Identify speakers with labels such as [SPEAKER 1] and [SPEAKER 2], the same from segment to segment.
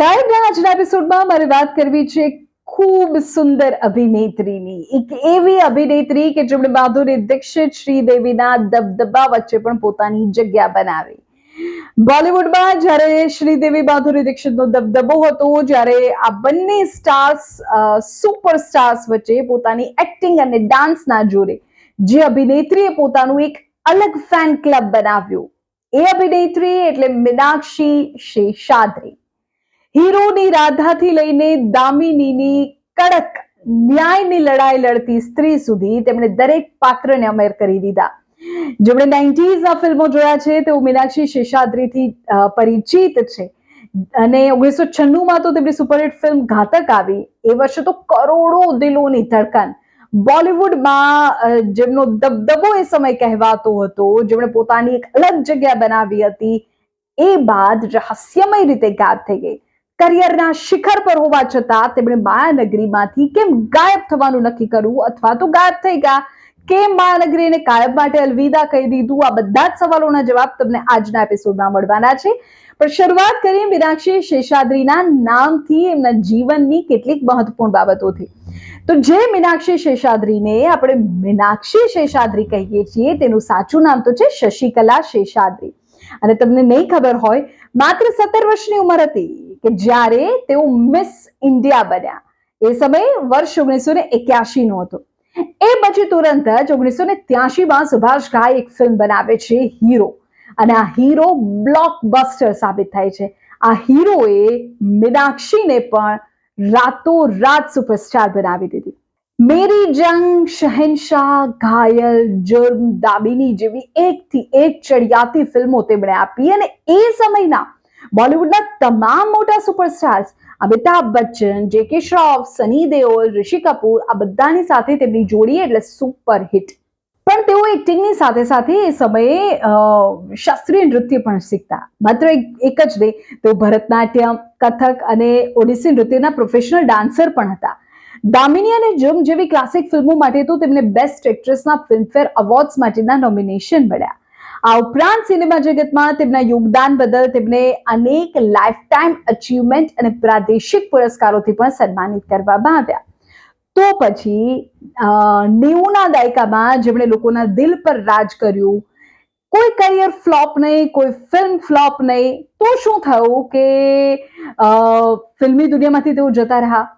[SPEAKER 1] ગાયકના આજના એપિસોડમાં મારે વાત કરવી છે ખૂબ સુંદર અભિનેત્રીની, એક એવી અભિનેત્રી કે જેમણે માધુરી દીક્ષિત શ્રીદેવીના દબદબા વચ્ચે પણ પોતાની જગ્યા બનાવી. બોલિવૂડમાં જ્યારે શ્રીદેવી માધુરી દીક્ષિતનો દબદબો હતો, જ્યારે આ બંને સ્ટાર્સ સુપરસ્ટાર્સ વચ્ચે પોતાની એક્ટિંગ અને ડાન્સના જોરે જે અભિનેત્રીએ પોતાનું એક અલગ ફેન ક્લબ બનાવ્યું, એ અભિનેત્રી એટલે મીનાક્ષી શેષાદ્રી. હીરોની રાધાથી લઈને દામિનીની કડક ન્યાયની લડાઈ લડતી સ્ત્રી સુધી તેમણે દરેક પાત્રને અમેર કરી દીધા. જેમણે 90s ફિલ્મો જોયા છે તેઓ મીનાક્ષી શેષાદ્રીથી પરિચિત છે અને 1996માં તો તેમની સુપરહિટ ફિલ્મ ઘાતક આવી. એ વર્ષે તો કરોડો દિલોની ધડકન. બોલિવૂડમાં જેમનો દબદબો એ સમય કહેવાતો હતો, જેમણે પોતાની એક અલગ જગ્યા બનાવી હતી, એ બાદ રહસ્યમય રીતે ગાયબ થઈ ગઈ. કરિયરના શિખર પર હોવા છતાં તેમણે માયાનગરીમાંથી કેમ ગાયબ થવાનું નક્કી કર્યું, અથવા તો ગાયબ થઈ ગયા, કેમ માયાનગરીને કાયમ માટે અલવિદા કહી દીધું, આ બધા જ સવાલોના જવાબ તમને આજના એપિસોડમાં મળવાના છે. પણ શરૂઆત કરીએ મીનાક્ષી શેષાદ્રીના નામથી, એમના જીવનની કેટલીક મહત્વપૂર્ણ બાબતોથી. તો જે મીનાક્ષી શેષાદ્રીને આપણે મીનાક્ષી શેષાદ્રી કહીએ છીએ, તેનું સાચું નામ તો છે શશિકલા શેષાદ્રી. અને તમને નહીં ખબર હોય, માત્ર 17 વર્ષની ઉંમર હતી કે જ્યારે તેઓ મિસ ઇન્ડિયા બન્યા. એ સમયે વર્ષ 1981 નો હતો. એ પછી તુરંત જ 1983માં સુભાષ ઘાઈ એક ફિલ્મ બનાવે છે, હીરો. અને આ હીરો બ્લોકબસ્ટર સાબિત થાય છે. આ હીરોએ મીનાક્ષીને પણ રાતોરાત સુપરસ્ટાર બનાવી દીધી. મેરી જંગ, શહેનશાહ, ઘાયલ, જુર્મ, દામિની જેવી એકથી એક ચડિયાતી ફિલ્મો તેમણે આપી. અને એ સમયના બોલિવૂડના તમામ મોટા સુપરસ્ટાર્સ અમિતાભ બચ્ચન, જેકે શ્રોફ, સની દેઓલ, ઋષિ કપૂર, આ બધાની સાથે તેમની જોડી એટલે સુપર હિટ. પણ તેઓ એક્ટિંગની સાથે સાથે એ સમયે શાસ્ત્રીય નૃત્ય પણ શીખતા. માત્ર એક જ નહીં, તેઓ ભરતનાટ્યમ, કથક અને ઓડિસી નૃત્યના પ્રોફેશનલ ડાન્સર પણ હતા. દામિની અને જુર્મ જેવી ક્લાસિક ફિલ્મો માટે તો તેમને બેસ્ટ એક્ટ્રેસના ફિલ્મફેર એવોર્ડ્સ માટેના નોમિનેશન મળ્યા. આ ઉપરાંત સિનેમા જગતમાં તેમના યોગદાન બદલ તેમને અનેક લાઈફ ટાઈમ અચીવમેન્ટ અને પ્રાદેશિક પુરસ્કારોથી પણ સન્માનિત કરવામાં આવ્યા. તો પછી 90ના દાયકામાં જેમણે લોકોના દિલ પર રાજ કર્યું, કોઈ કરિયર ફ્લોપ નહીં, કોઈ ફિલ્મ ફ્લોપ નહીં, તો શું થયું કે ફિલ્મી દુનિયામાંથી તેઓ જતા રહ્યા.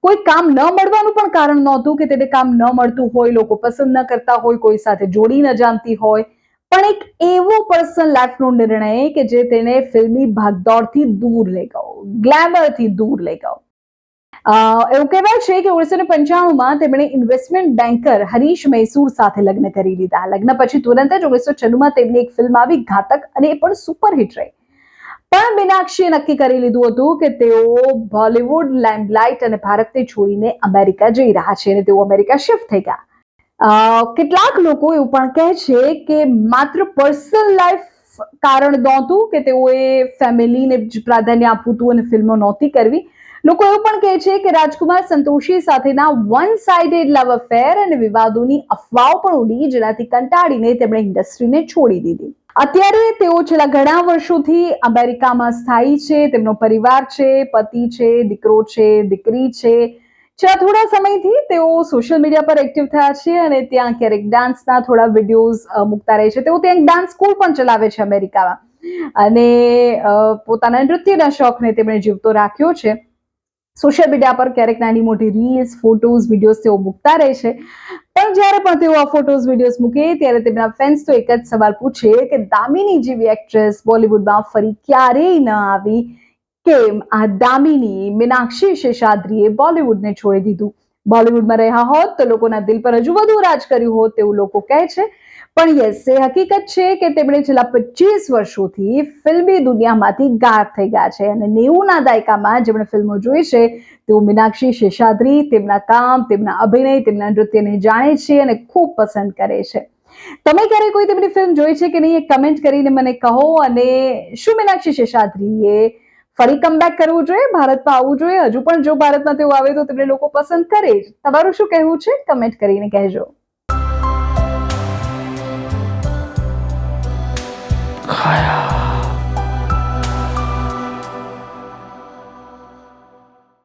[SPEAKER 1] કોઈ કામ ન મળવાનું પણ કારણ નહોતું કે તેને કામ ન મળતું હોય, લોકો પસંદ ન કરતા હોય, કોઈ સાથે જોડી ન જામતી હોય, પણ એક એવો પર્સનલ લાઈફનો નિર્ણય કે જે તેને ફિલ્મી ભાગદોડથી દૂર લઈ ગયો, ગ્લેમરથી દૂર લઈ ગયો. એવું કહેવાય છે કે 1995માં તેમણે ઇન્વેસ્ટમેન્ટ બેન્કર હરીશ મૈસૂર સાથે લગ્ન કરી લીધા. લગ્ન પછી તુરંત જ 1996માં તેમની એક ફિલ્મ આવી ઘાતક, અને એ પણ સુપરહિટ રહી. પણ મીનાક્ષીએ નક્કી કરી લીધું હતું કે તેઓ બોલિવૂડ લાઇમલાઇટ અને ભારતને છોડીને અમેરિકા જઈ રહ્યા છે, અને તેઓ અમેરિકા શિફ્ટ થઈ ગયા. કેટલાક લોકો એવું પણ કહે છે કે માત્ર પર્સનલ લાઈફ કારણ નહોતું કે તેઓએ ફેમિલીને જ પ્રાધાન્ય આપવું હતું અને ફિલ્મો નહોતી કરવી. લોકો એવું પણ કહે છે કે રાજકુમાર સંતોષી સાથેના વન સાઇડેડ લવ અફેર અને વિવાદોની અફવાઓ પણ ઉડી, જેનાથી કંટાળીને તેમણે ઇન્ડસ્ટ્રીને છોડી દીધી. અત્યારે તેઓ છેલ્લા ઘણા વર્ષોથી અમેરિકામાં સ્થાયી છે. તેમનો પરિવાર છે, પતિ છે, દીકરો છે, દીકરી છે. છેલ્લા થોડા સમયથી તેઓ સોશિયલ મીડિયા પર એક્ટિવ થયા છે અને ત્યાં ક્યારેક ડાન્સના થોડા વિડીયોઝ મૂકતા રહે છે. તેઓ ત્યાં એક ડાન્સ સ્કૂલ પણ ચલાવે છે અમેરિકામાં, અને પોતાના નૃત્યના શોખને તેમણે જીવતો રાખ્યો છે. સોશિયલ મીડિયા પર ક્યારેક નાની મોટી રીલ્સ, ફોટોઝ, વિડીયોઝ તેઓ મૂકતા રહે છે. પણ જ્યારે પણ તેઓ આ ફોટોઝ, વિડીયોઝ મૂકે ત્યારે તેમના ફેન્સ તો એક જ સવાલ પૂછે કે દામિની જેવી એક્ટ્રેસ બોલિવૂડમાં ફરી ક્યારેય ન આવી, કેમ આ દામિની મીનાક્ષી શેષાદ્રીએ બોલિવૂડને છોડી દીધું? બોલિવૂડમાં રહ્યા હોત તો લોકોના દિલ પર હજુ વધુ રાજ કર્યું હોત તેવું લોકો કહે છે. પણ યસ, એ હકીકત છે કે તેમણે છેલ્લા 25 વર્ષોથી ફિલ્મી દુનિયામાંથી ગાયબ થઈ ગયા છે. અને 90ના દાયકામાં જેમણે ફિલ્મો જોઈ છે તેઓ મીનાક્ષી શેષાદ્રી તેમના કામ, તેમના અભિનય, તેમના નૃત્યને જાણે છે અને ખૂબ પસંદ કરે છે. તમે ક્યારે કોઈ તેમની ફિલ્મ જોઈ છે કે નહીં, એ કમેન્ટ કરીને મને કહો. અને શું મીનાક્ષી શેષાદ્રીએ ફરી કમબેક કરવું જોઈએ, ભારતમાં આવવું જોઈએ? હજુ પણ જો ભારતમાં તેઓ આવે તો તેમને લોકો પસંદ કરે. તમારું શું કહેવું છે? કમેન્ટ કરીને કહેજો.
[SPEAKER 2] ખાયા